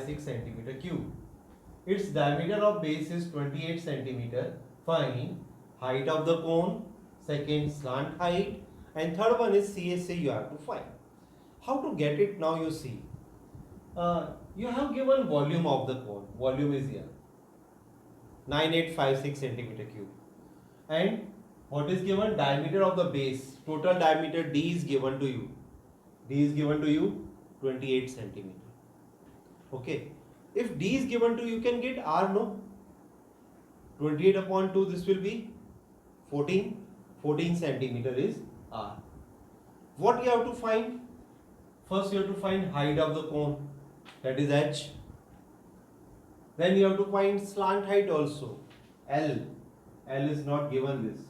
6 centimeter cube. Its diameter of base is 28 centimeter. Find height of the cone, second slant height, and third one is CSA you have to find. How to get it now you see. You have given volume of the cone. Volume is here. 9856 centimeter cube. And what is given? Diameter of the base. Total diameter D is given to you. D is given to you 28 centimeter. Okay. If D is given to you, can get R, no? 28 upon 2, this will be 14. 14 centimeter is R. What you have to find? First you have to find height of the cone, that is H. Then you have to find slant height also, L. L is not given this.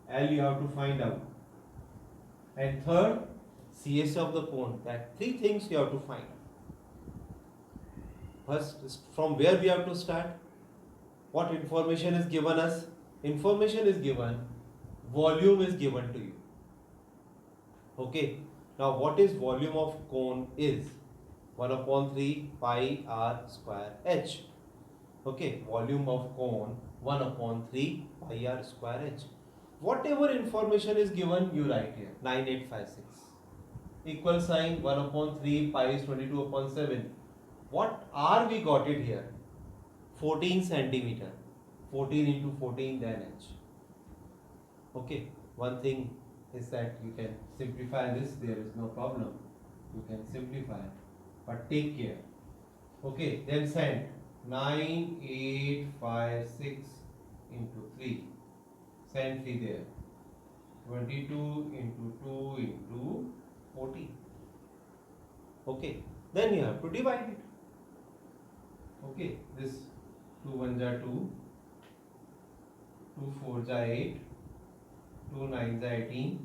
L you have to find out. And third, CS of the cone. That three things you have to find. First, from where we have to start? What information is given us? Information is given, volume is given to you. Okay. Now what is volume of cone is? 1 upon 3 pi r square h. Okay. Volume of cone 1 upon 3 pi r square h. Whatever information is given, you write here. 9856. Equal sign 1 upon 3 pi is 22 upon 7. What R we got it here? 14 centimeter. 14 into 14 then h. Okay. One thing is that you can simplify this. There is no problem. You can simplify. But take care. Okay. Then send 9856 into 3. Send 3 there. 22 into 2 into 14. Okay. Then you have to divide it. Okay, this 2 1 ja 2, 2 4 ja 8, 2 9 ja 18,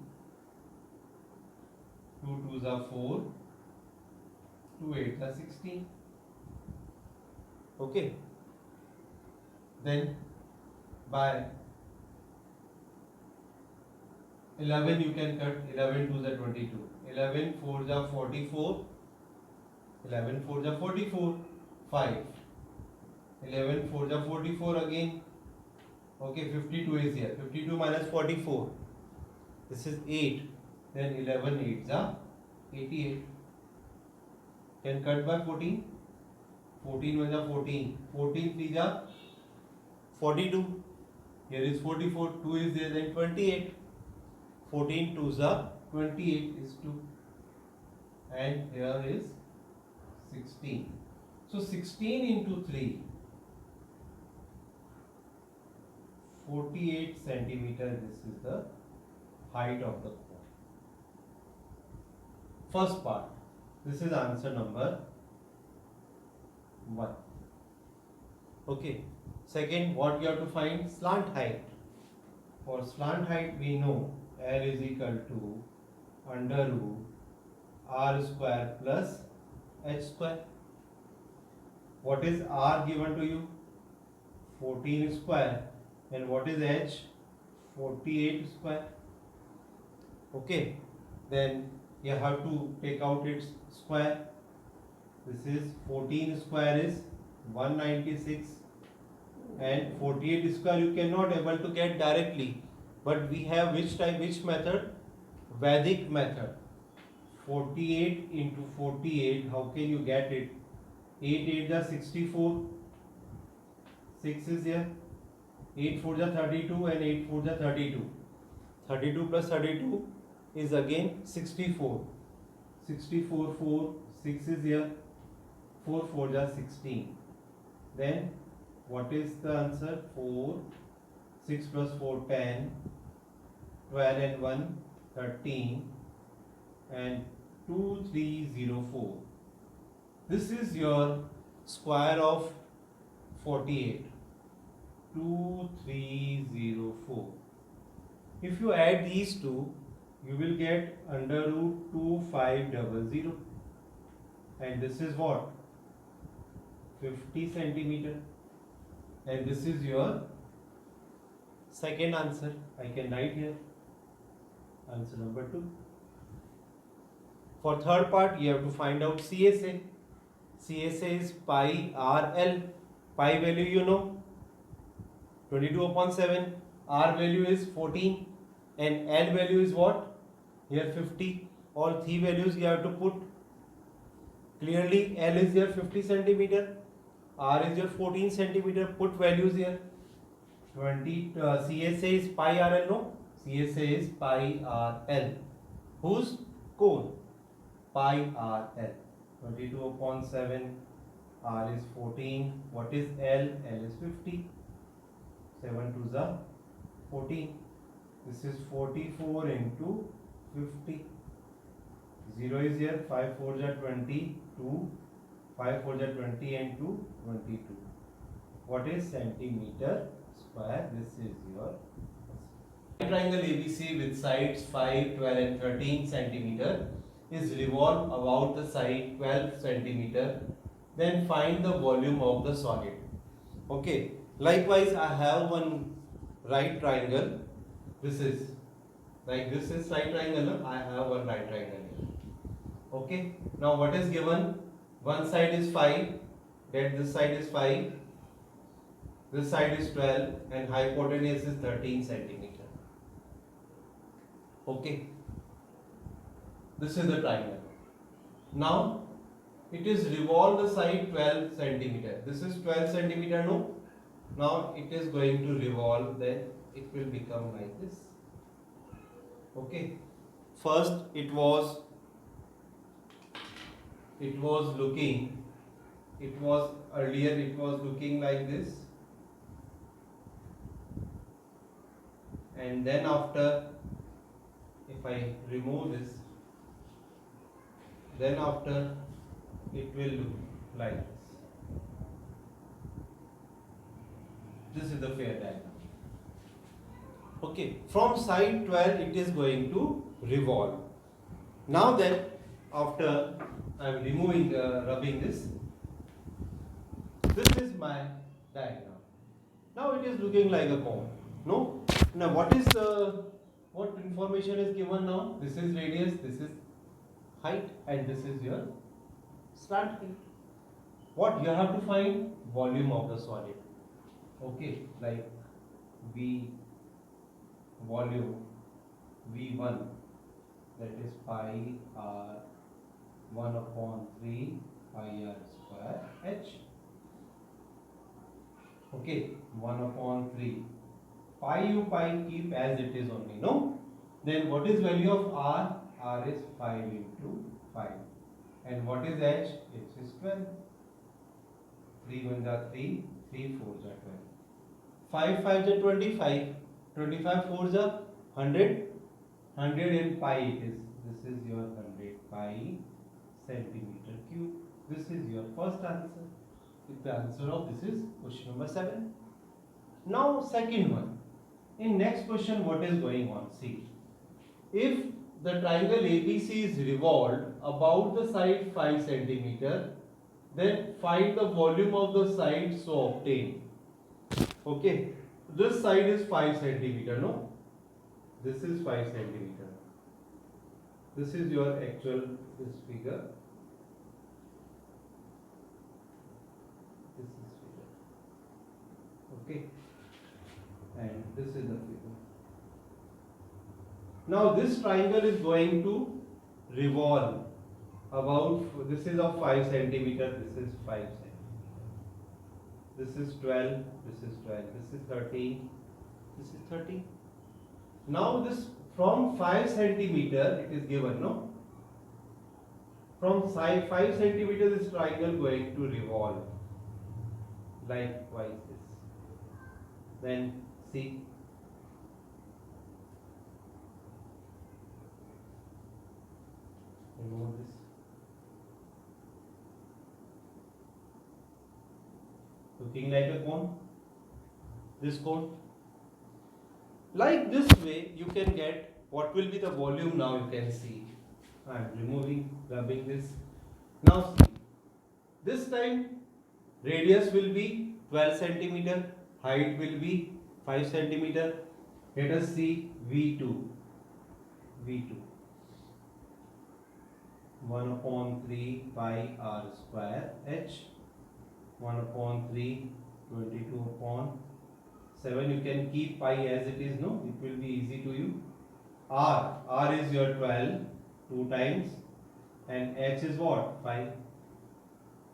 2 2 ja 4, 2 8 ja 16. Okay. Then by 11 you can cut. 11 2 ja 22, 11 4 ja 44, 11 4 ja 44, 5. 11 4 ja 44 again. Okay, 52 is here. 52 minus 44. This is 8. Then 11 8 ja 88. Can cut by 14. 14 1 ja 14. 14 3 ja 42. Here is 44. 2 is there. Then 28. 14 2 ja 28 is 2. And here is 16. So 16 into 3. 48 centimeter, this is the height of the cone. First part, this is answer number 1. Okay. Second, what you have to find? Slant height. For slant height, we know L is equal to under root R square plus H square. What is R given to you? 14 square. And what is H? 48 square. Okay. Then you have to take out its square. This is 14 square is 196. And 48 square you cannot able to get directly. But we have which type, which method? Vedic method. 48 into 48. How can you get it? 8 8 is 64. 6 is here. 8 4 is 32 and 8 4 is 32. 32 plus 32 is again 64. 64 4. 6 is here. 4 4 is 16. Then what is the answer? 4. 6 plus 4 10. 12 and 1 13. And 2304. This is your square of 48. 2304. If you add these two, you will get under root 2500. And this is what? 50 centimeter. And this is your second answer. I can write here. Answer number 2. For third part, you have to find out CSA. CSA is pi RL. Pi value you know, 22/7. R value is 14 and L value is what? Here 50. All three values you have to put. Clearly L is your 50 centimeter, R is your 14 centimeter. Put values here. 20 CSA is pi RL, no? CSA is pi RL. Whose cone? Pi RL. 22/7. R is 14. What is L? L is 50. 7 to the 14. This is 44 into 50. 0 is here. 5 4 are 22. 5 4 are 20 and 2 22. What is centimeter square? This is your triangle ABC with sides 5, 12 and 13 centimeter is revolved about the side 12 centimeter. Then find the volume of the solid. Okay. Likewise, I have one right triangle. This is like this is right triangle. I have one right triangle here. Okay. Now what is given? One side is 5. That this side is 5. This side is 12 and hypotenuse is 13 centimeter. Okay. This is the triangle. Now it is revolve the side 12 centimeter. This is 12 centimeter, no? Now it is going to revolve, then it will become like this. Okay. First it was looking like this, and then after, if I remove this, then after it will look like this. This is the fair diagram. Okay, from side 12 it is going to revolve. Now then, after I am removing, rubbing this is my diagram. Now it is looking like a cone. No? Now what information is given now? This is radius, this is height, and this is your slant height. What you have to find? Volume of the solid. Okay, like V volume V1, that is pi R 1/3 pi R square H. Okay, 1/3 pi you keep as it is only, no? Then what is value of R? R is 5 into 5. And what is H? H is 12. 3 1s are 3, 3 4s are 12. 5 5s are 25. 25 4s are 100. 100 in pi it is. This is your 100 pi centimeter cube. This is your first answer. The answer of this is question number 7. Now second one. In next question, what is going on? See, if the triangle ABC is revolved about the side 5 centimeter, then find the volume of the side so obtained. Okay, this side is 5 centimeter, no? This is 5 centimeter. This is your actual this figure. This is figure. Okay, and this is the figure. Now this triangle is going to revolve about, this is of 5 centimeter, this is 5 centimeter. This is 12, this is 12, this is 13, this is 13. Now this from 5 centimeter it is given, no? From 5 centimeter this triangle going to revolve. Likewise this. Then see. Remove this. Looking like a cone. This cone. Like this way you can get what will be the volume. Now you can see. I am removing, rubbing this. Now see. This time radius will be 12 centimeter. Height will be 5 centimeter. Let us see V2. V2. 1 upon 3 pi r square h. 1 upon 3, 22 upon 7. You can keep pi as it is, no? It will be easy to you. R is your 12, 2 times, and h is what? 5.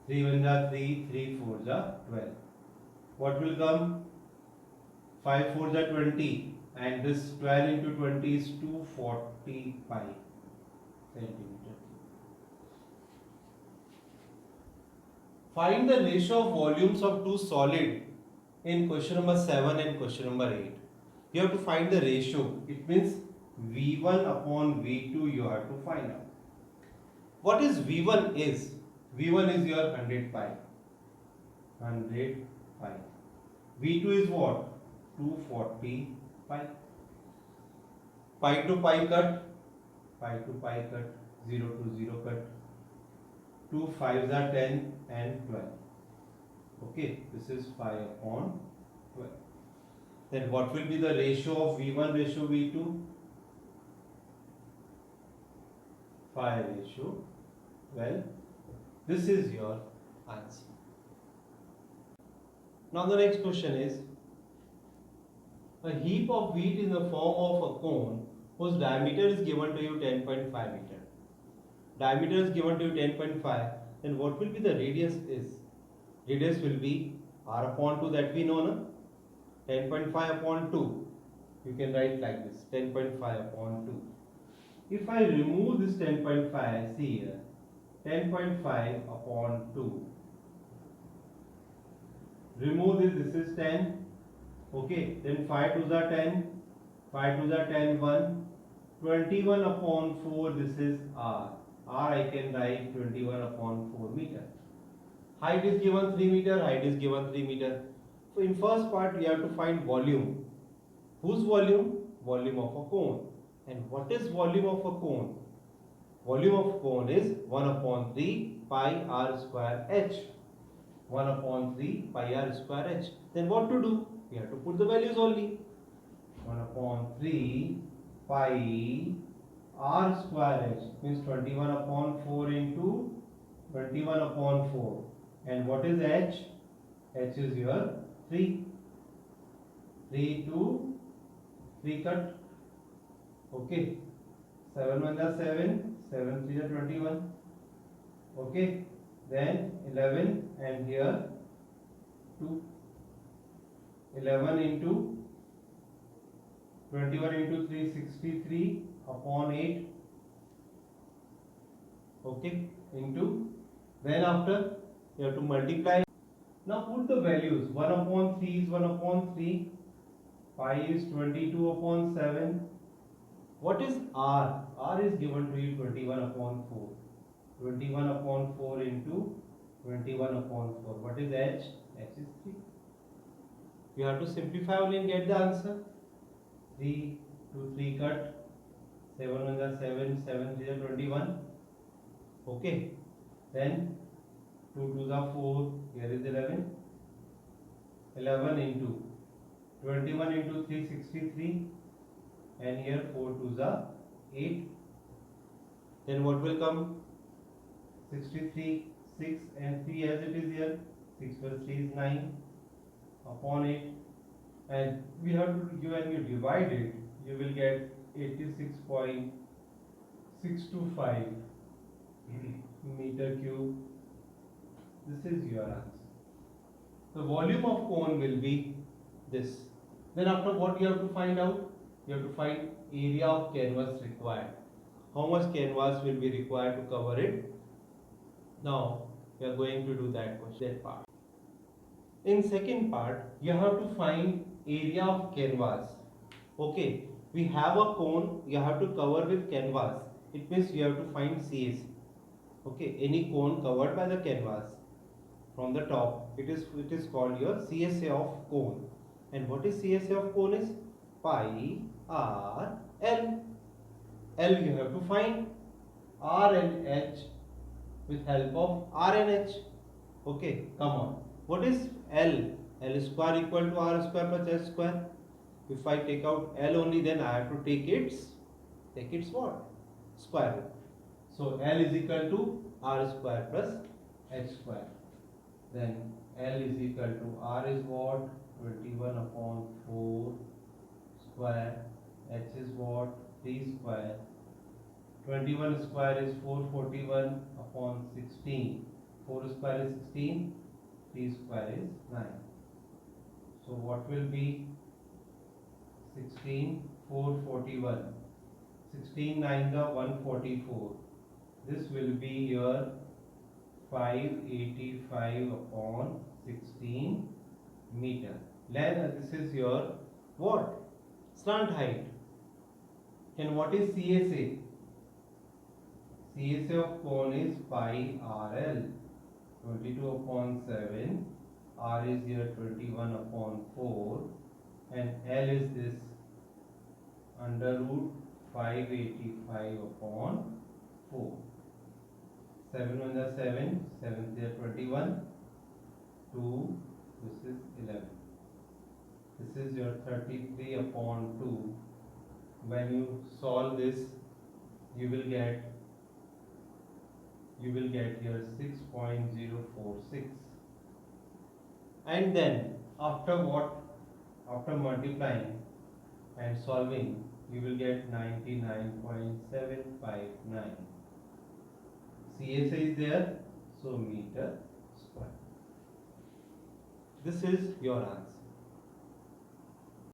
3 1 ja 3, 3 4 ja 12. What will come? 5 4 ja 20, and this 12 into 20 is 240 pi centimeter. Find the ratio of volumes of two solid in question number 7 and question number 8. You have to find the ratio. It means V1 upon V2 you have to find out. What is V1 is? V1 is your 100 pi. 100 pi. V2 is what? 240 pi. Pi to pi cut. Pi to pi cut. 0 to 0 cut. 2 5s are 10 and 12. Okay, this is 5 upon 12. Then what will be the ratio of V1 ratio V2? 5 ratio 12. This is your answer. Now the next question is, a heap of wheat in the form of a cone whose diameter is given to you 10.5 meter. Diameter is given to you 10.5, then what will be the radius is? Radius will be r upon 2, that we know, na? 10.5 upon 2. You can write like this, 10.5 upon 2. If I remove this 10.5, see here, 10.5 upon 2. Remove this is 10. Okay, then 5 2s are 10. 5 2s are 10, 1. 21 upon 4, this is r. R I can write 21 upon 4 meter. Height is given 3 meter, height is given 3 meter. So in first part we have to find volume. Whose volume? Volume of a cone. And what is volume of a cone? Volume of cone is 1 upon 3 pi r square h. 1 upon 3 pi r square h. Then what to do? We have to put the values only. 1 upon 3 pi r square h means 21 upon 4 into 21 upon 4. And what is h? H is your 3. 3 to 3 cut. Okay. 7 1 is 7. 7 3 is 21. Okay. Then 11 and here 2. 11 into 21 into 3 63 upon 8. Okay. Into, then after you have to multiply. Now put the values. 1 upon 3 is 1 upon 3. Pi is 22 upon 7. What is r? R is given to you 21 upon 4. 21 upon 4 into 21 upon 4. What is h? H is 3. You have to simplify only and get the answer. 3 to 3 cut. 7 1 is 7. 7 3 is 21. Okay. Then 2 2s are 4. Here is 11. 11 into 21 into 3 63. And here 4 2s are 8. Then what will come? 63, 6 and 3 as it is here. 6 plus 3 is 9 upon 8. And we have to, when you divide it, you will get 86.625 meter cube. This is your answer. The volume of cone will be this. Then after, what you have to find out? You have to find area of canvas required. How much canvas will be required to cover it? Now we are going to do that part. In second part, you have to find area of canvas. Okay, we have a cone, you have to cover with canvas. It means you have to find CAC. Okay, any cone covered by the canvas from the top, it is called your CSA of cone. And what is CSA of cone is? Pi r l. L you have to find, r and h with help of r and h. Okay, come on. What is L? L square equal to r square plus h square. If I take out L only, then I have to take its what? Square root. So L is equal to R square plus H square. Then L is equal to R is what? 21 upon 4 square. H is what? 3 square. 21 square is 441 upon 16. 4 square is 16. 3 square is 9. So what will be 16? 441. 16 9 the 144. This will be your 585 upon 16 meter. This is your what? Slant height. And what is CSA? CSA of cone is pi RL. 22 upon 7. R is here 21 upon 4. And L is this under root 585 upon 4. 7 1 the 7. 7 there 21. 2. This is 11. This is your 33 upon 2. When you solve this, you will get here 6.046. And then after what? After multiplying and solving, you will get 99.759. CSA is there, so meter square. This is your answer.